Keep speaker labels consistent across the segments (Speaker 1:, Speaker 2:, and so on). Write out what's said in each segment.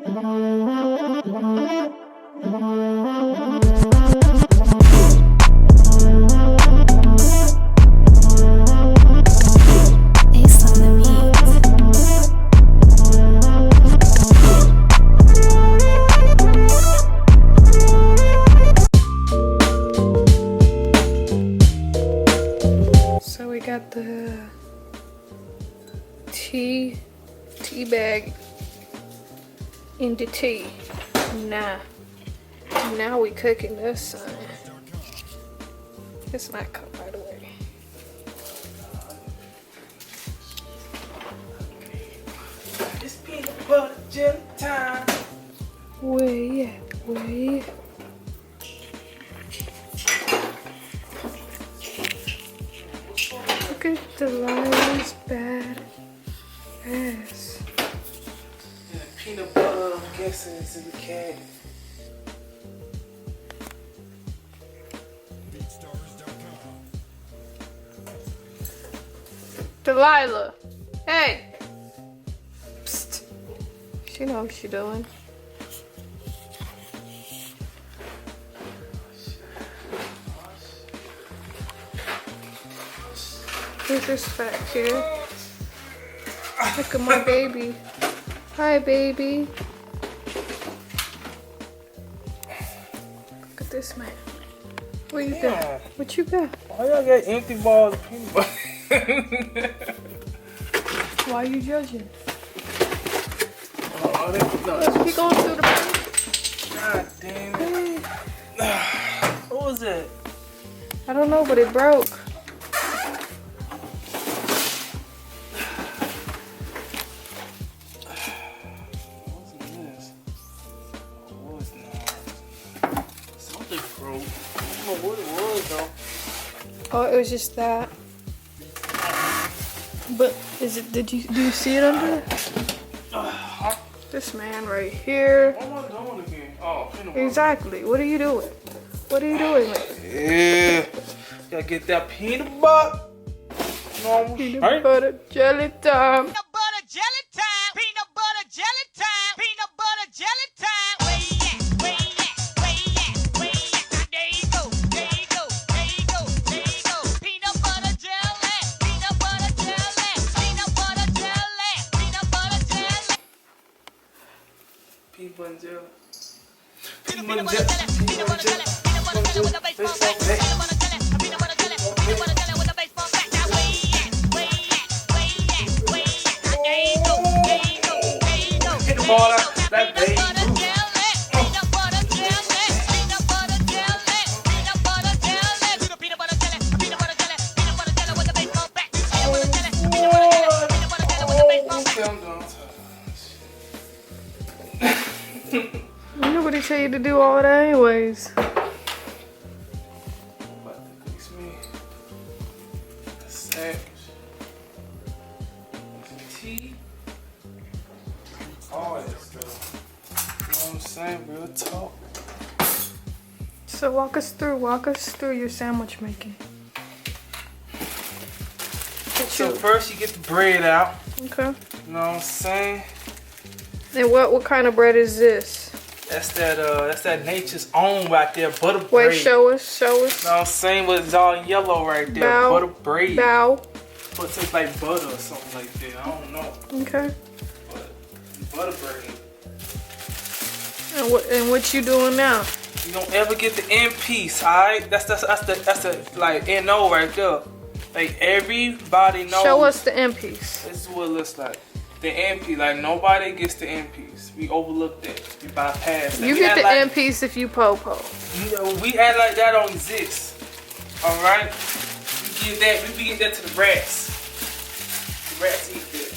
Speaker 1: So we got the tea bag in the tea. Now we cooking this son. It's not cooked right away.
Speaker 2: It's peanut butter jelly time.
Speaker 1: Where you at? Where you at? Look at Delilah's bad ass.
Speaker 2: Yeah, peanut butter, I'm guessing it's in the can.
Speaker 1: Delilah, hey! Psst. She know what she doing. Who's this fat kid? Look at my baby. Hi, baby. Look at this man. What you got? What you got?
Speaker 2: Why y'all got empty balls of peanut butter?
Speaker 1: Why are you judging?
Speaker 2: Oh,
Speaker 1: He going through the paint.
Speaker 2: God damn it. What was that?
Speaker 1: I don't know, but it broke.
Speaker 2: What's this? What was that? Something broke. I don't know what it was though.
Speaker 1: Oh, it was just that. But is it? Do you see it under there? This man right here.
Speaker 2: What am I doing again? Oh, peanut butter.
Speaker 1: Exactly. What are you doing? What are you doing, man?
Speaker 2: Yeah. Gotta get that peanut butter. Normal.
Speaker 1: Peanut butter jelly time.
Speaker 3: Peanut butter jelly time. Peanut butter jelly time. Peanut butter jelly time. Where you at? Where you at? Where you at? Where you at? Now there you go. There you go. There you go. There you go. Peanut butter jelly. Peanut butter jelly. Peanut butter jelly. Peanut butter jelly.
Speaker 2: Peanut butter jelly.
Speaker 3: Peanut butter jelly. Peanut butter jelly. Peanut butter jelly with a baseball bat. Peanut butter jelly. Peanut butter jelly. Peanut butter jelly with a baseball bat. Now where you at? Where you at? Where you at? Where you at? Now there you go. There you go. There you go.
Speaker 2: Hit the ball out. That
Speaker 3: Peanut
Speaker 2: baby.
Speaker 3: butter jelly. Peanut butter jelly. Peanut butter jelly. Peanut butter jelly. Peanut butter jelly. Peanut butter jelly. Peanut butter jelly with a baseball bat. Peanut butter jelly. Peanut butter jelly. Peanut butter jelly with a baseball bat.
Speaker 2: Okay, I'm done.
Speaker 1: Nobody tell you to do all that anyways.
Speaker 2: About to fix me a sandwich. Some tea. All that stuff. You know what I'm saying? Real talk.
Speaker 1: So walk us through your sandwich making.
Speaker 2: So first you get the bread out.
Speaker 1: Okay.
Speaker 2: You know what I'm saying?
Speaker 1: And what kind of bread is this?
Speaker 2: That's that nature's own right there, butter bread.
Speaker 1: Wait, show us.
Speaker 2: You know what I'm saying? But it's all yellow right there.
Speaker 1: Bow.
Speaker 2: Butter bread.
Speaker 1: Bow.
Speaker 2: But it tastes like butter or something like that. I don't know.
Speaker 1: Okay.
Speaker 2: But butter bread.
Speaker 1: And what you doing now?
Speaker 2: You don't ever get the end piece, alright? That's the like NO right there. Like everybody knows.
Speaker 1: Show us the end piece.
Speaker 2: This is what it looks like. The end piece, like nobody gets the end piece. We overlook that. We bypass that.
Speaker 1: You
Speaker 2: We
Speaker 1: get
Speaker 2: act
Speaker 1: the
Speaker 2: like,
Speaker 1: end piece if you po-po.
Speaker 2: You know, we act like that don't exist. Alright? We give that to the rats. The rats eat that.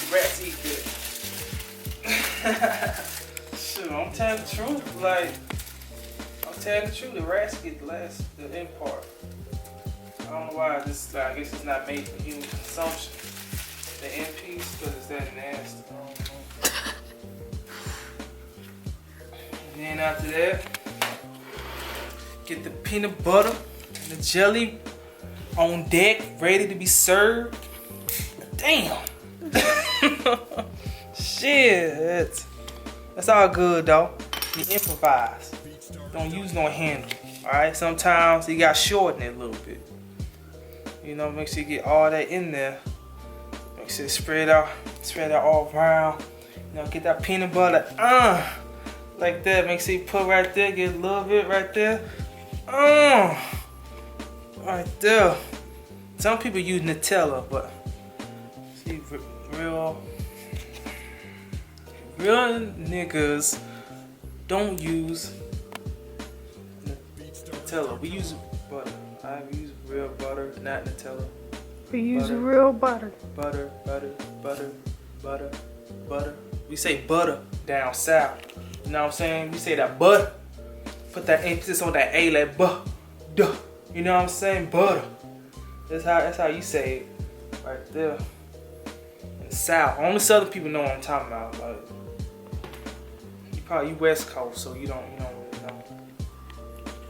Speaker 2: The rats eat that. Shoot, I'm telling the truth. Like, I'm telling the truth. The rats get the end part. I don't know why this. I guess it's not made for human consumption. The end piece, because it's that nasty. I don't know. And then after that, get the peanut butter and the jelly on deck, ready to be served. Damn. Shit. That's all good though. You improvise. Don't use no handle. Alright? Sometimes you got to shorten it a little bit. You know, make sure you get all that in there. Make sure you spread out all around. You know, get that peanut butter. Like that. Make sure you put right there. Get a little bit right there. Right there. Some people use Nutella, but see, real niggas don't use Nutella. We use butter. I use real butter, not Nutella.
Speaker 1: We use real butter.
Speaker 2: Butter. We say butter down south. You know what I'm saying? We say that butter. Put that emphasis on that A, like buh, duh. You know what I'm saying? Butter. That's how you say it, right there. In the South. Only Southern people know what I'm talking about. Like, you West Coast, so you don't really know.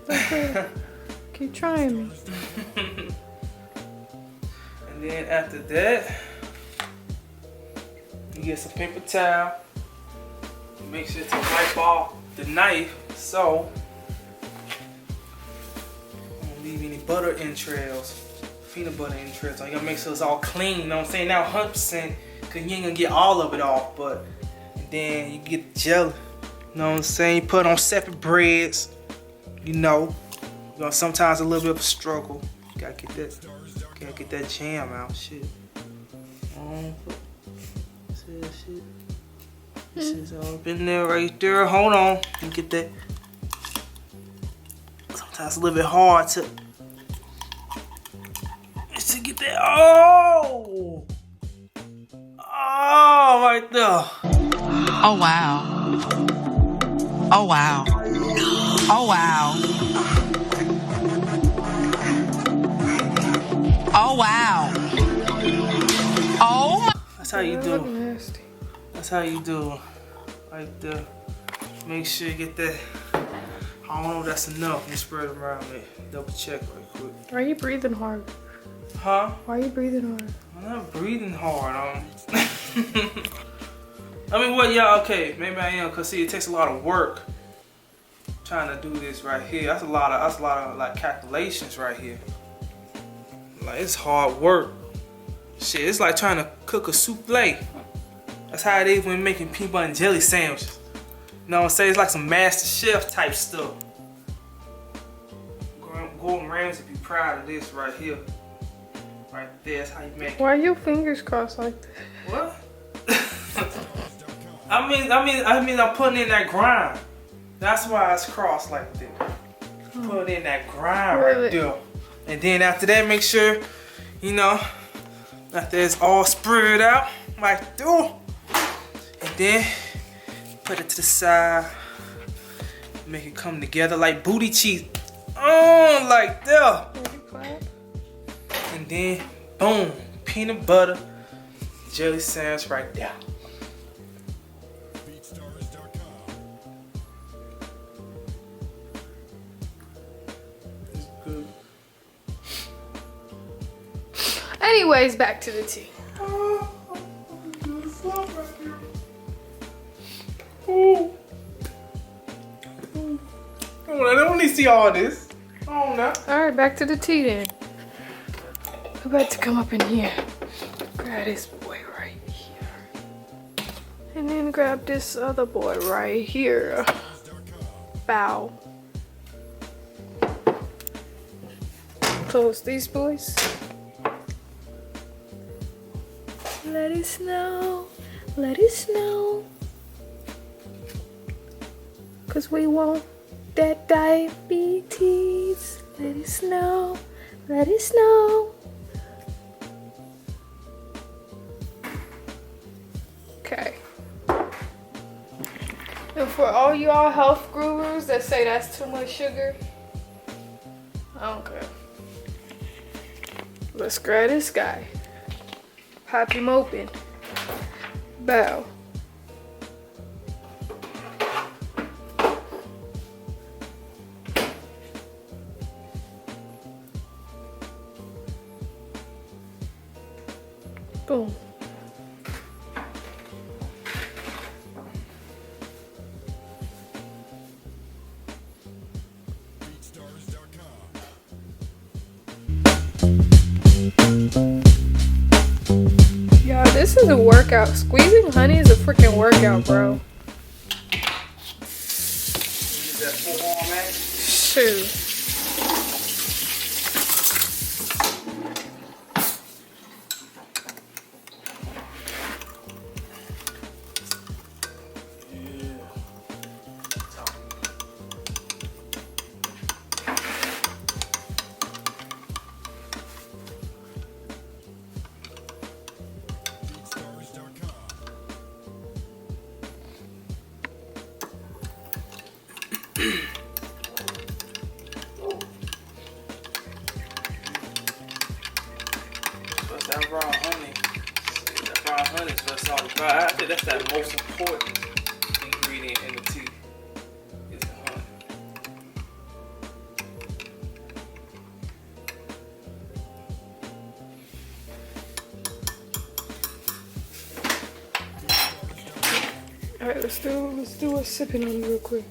Speaker 1: Okay. Keep trying me.
Speaker 2: And then after that, you get some paper towel. Make sure to wipe off the knife so don't leave any butter entrails, peanut butter entrails. So you gotta make sure it's all clean, you know what I'm saying? Not 100%, cause you ain't gonna get all of it off, but then you get the jelly. You know what I'm saying? You put it on separate breads, you know sometimes a little bit of a struggle. You gotta get that jam out, shit. See that shit? This is all up in there right there. Hold on. You get that. Sometimes a little bit hard to get that. Oh! Oh, right there.
Speaker 3: Oh wow. Oh wow. Oh wow. Oh wow. Oh my.
Speaker 2: That's how you do.
Speaker 1: Nasty.
Speaker 2: That's how you do. Right there. Make sure you get that. I don't know if that's enough. You spread it around me. Double check right quick.
Speaker 1: Why are you breathing hard?
Speaker 2: Huh?
Speaker 1: Why are you breathing hard?
Speaker 2: I'm not breathing hard. I mean, what, y'all? Okay, maybe I am, cause see, it takes a lot of work trying to do this right here. That's a lot of like calculations right here. Like, it's hard work. Shit, it's like trying to cook a souffle. That's how it is when making peanut butter and jelly sandwiches. You know what I'm saying? It's like some Master Chef type stuff. Gordon Ramsay be proud of this right here. Right there, that's how you make it.
Speaker 1: Why are your fingers crossed like that?
Speaker 2: What? I mean, I'm putting in that grind. That's why it's crossed like that. Put in that grind right there. And then after that, make sure, after it's all spread out, like there. And then put it to the side. Make it come together like booty cheese. Oh, like that. And then, boom, peanut butter jelly sandwich right there. It's good.
Speaker 1: Anyways, back to the tea.
Speaker 2: Oh, I don't need to see all this. Oh, no.
Speaker 1: Alright, back to the tea then. I'm about to come up in here. Grab this boy right here. And then grab this other boy right here. Bow. Close these boys. Let it snow. Let it snow. 'Cause we want that diabetes. Let it snow. Let it snow. Okay. And for all y'all health gurus that say that's too much sugar, I don't care. Let's grab this guy. Pop him open. Bow. Boom. Yeah, this is a workout. Squeezing honey is a freaking workout, bro.
Speaker 2: Use that forearm action.
Speaker 1: Shoot.
Speaker 2: That raw honey. That raw honey is what's all about. I think that's that most important ingredient in the tea. Is the honey.
Speaker 1: Alright, let's do a sipping on it real quick.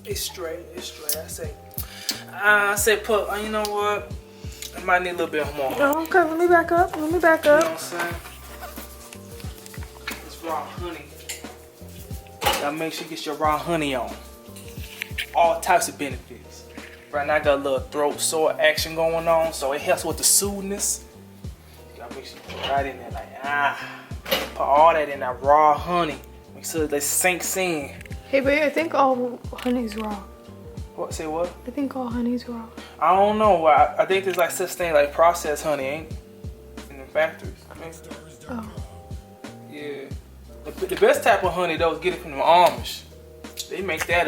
Speaker 2: It's straight. I say put, you know what? I might need a little bit more.
Speaker 1: Oh, okay, let me back up.
Speaker 2: You know what I'm saying? It's raw honey. Gotta make sure you get your raw honey on. All types of benefits. Right now I got a little throat sore action going on, so it helps with the soothness. You gotta make sure you put right in there, like put all that in that raw honey. Make sure that sinks in.
Speaker 1: Hey, babe, I think all honey's raw.
Speaker 2: What? Say what?
Speaker 1: I think all honey's raw.
Speaker 2: I don't know. I think there's like such thing like processed honey, ain't in the factories.
Speaker 1: Oh.
Speaker 2: Yeah. The best type of honey though is get it from the Amish. They make that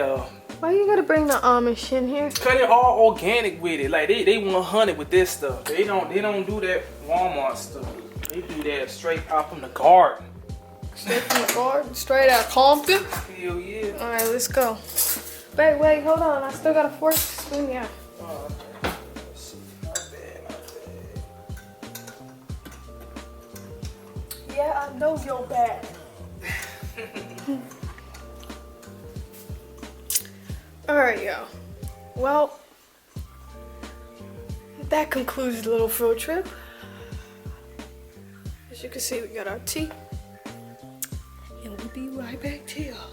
Speaker 1: Why you gotta bring the Amish in here?
Speaker 2: Cause they're all organic with it. Like they want honey with this stuff. They don't do that Walmart stuff. They do that straight out from the garden.
Speaker 1: Straight from the garden? Straight out Compton?
Speaker 2: Hell yeah.
Speaker 1: Alright, let's go. Wait, hold on. I still got a fork to spoon, yeah.
Speaker 2: Oh, okay. Let's see. Not bad.
Speaker 1: Yeah, I know you're bad. Alright, y'all. Well, that concludes the little field trip. As you can see, we got our tea. And we'll be right back to y'all.